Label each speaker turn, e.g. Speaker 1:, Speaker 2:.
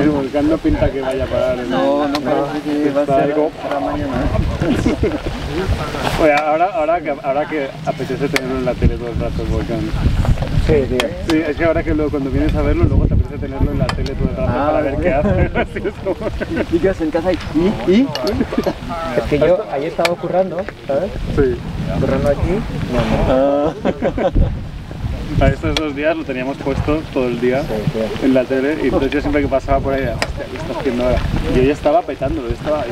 Speaker 1: El volcán no pinta que vaya a parar.
Speaker 2: No parece que va a ser para mañana.
Speaker 1: Oye, ahora que apetece tenerlo en la tele todo el rato el volcán.
Speaker 3: Sí, tío.
Speaker 1: Sí, es que ahora que luego, cuando vienes a verlo, luego te apetece tenerlo en la tele todo el rato para ver qué hace. Así es como...
Speaker 2: Y quedas en casa y...
Speaker 3: Es que yo ahí he estado currando, ¿sabes?
Speaker 1: Sí.
Speaker 3: Currando aquí.
Speaker 1: A estos 2 días lo teníamos puesto todo el día en la tele y entonces yo siempre que pasaba por ahí, hostia, ¿qué está haciendo ahora? Y yo ya estaba petándolo, yo estaba ahí.